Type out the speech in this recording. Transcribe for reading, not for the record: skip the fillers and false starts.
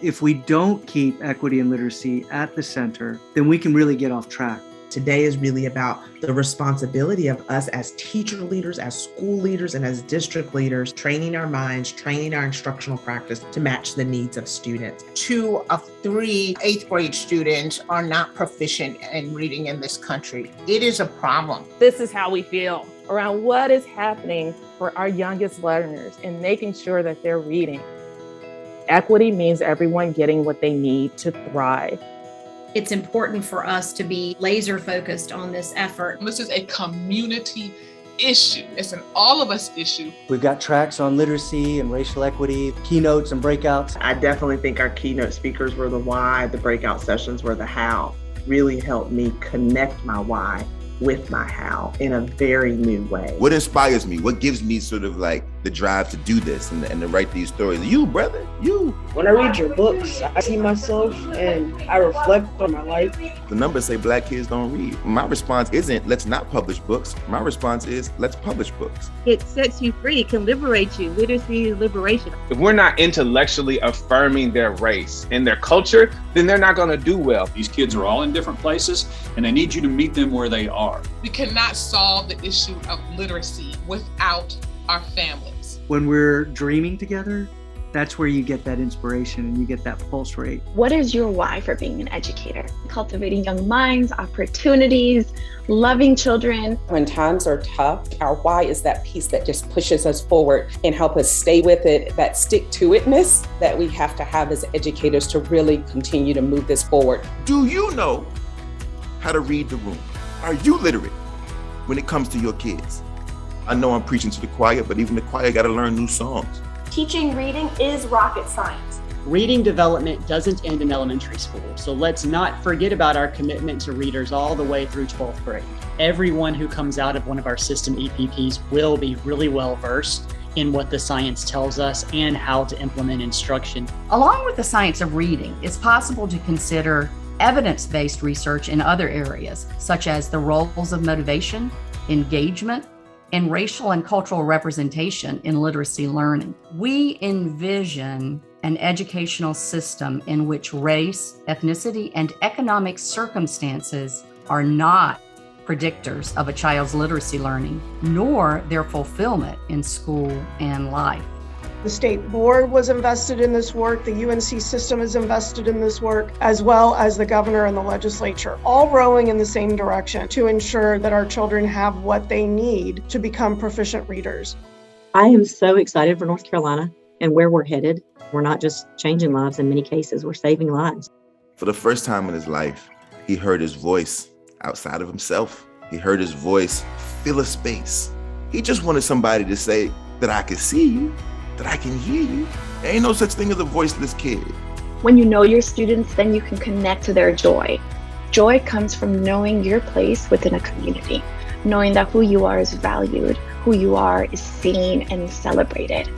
If we don't keep equity and literacy at the center, then we can really get off track. Today is really about the responsibility of us as teacher leaders, as school leaders, and as district leaders, training our minds, training our instructional practice to match the needs of students. 2 of 3 eighth grade students are not proficient in reading in this country. It is a problem. This is how we feel around what is happening for our youngest learners and making sure that they're reading. Equity means everyone getting what they need to thrive. It's important for us to be laser focused on this effort. This is a community issue. It's an all of us issue. We've got tracks on literacy and racial equity, keynotes and breakouts. I definitely think our keynote speakers were the why, the breakout sessions were the how. Really helped me connect my why with my how in a very new way. What inspires me? What gives me sort of like the drive to do this and to write these stories? You, brother, you. When I read your books, I see myself and I reflect on my life. The numbers say Black kids don't read. My response isn't let's not publish books. My response is let's publish books. It sets you free. It can liberate you. Literacy is liberation. If we're not intellectually affirming their race and their culture, then they're not going to do well. These kids are all in different places and they need you to meet them where they are. We cannot solve the issue of literacy without our families. When we're dreaming together, that's where you get that inspiration and you get that pulse rate. What is your why for being an educator? Cultivating young minds, opportunities, loving children. When times are tough, our why is that piece that just pushes us forward and help us stay with it, that stick-to-itness that we have to have as educators to really continue to move this forward. Do you know how to read the room? Are you literate when it comes to your kids? I know I'm preaching to the choir, but even the choir got to learn new songs. Teaching reading is rocket science. Reading development doesn't end in elementary school, so let's not forget about our commitment to readers all the way through 12th grade. Everyone who comes out of one of our system EPPs will be really well versed in what the science tells us and how to implement instruction. Along with the science of reading, it's possible to consider evidence-based research in other areas, such as the roles of motivation, engagement, and racial and cultural representation in literacy learning. We envision an educational system in which race, ethnicity, and economic circumstances are not predictors of a child's literacy learning, nor their fulfillment in school and life. The state board was invested in this work, the UNC system is invested in this work, as well as the governor and the legislature, all rowing in the same direction to ensure that our children have what they need to become proficient readers. I am so excited for North Carolina and where we're headed. We're not just changing lives in many cases, we're saving lives. For the first time in his life, he heard his voice outside of himself. He heard his voice fill a space. He just wanted somebody to say that I can see you, that I can hear you. There ain't no such thing as a voiceless kid. When you know your students, then you can connect to their joy. Joy comes from knowing your place within a community, knowing that who you are is valued, who you are is seen and celebrated.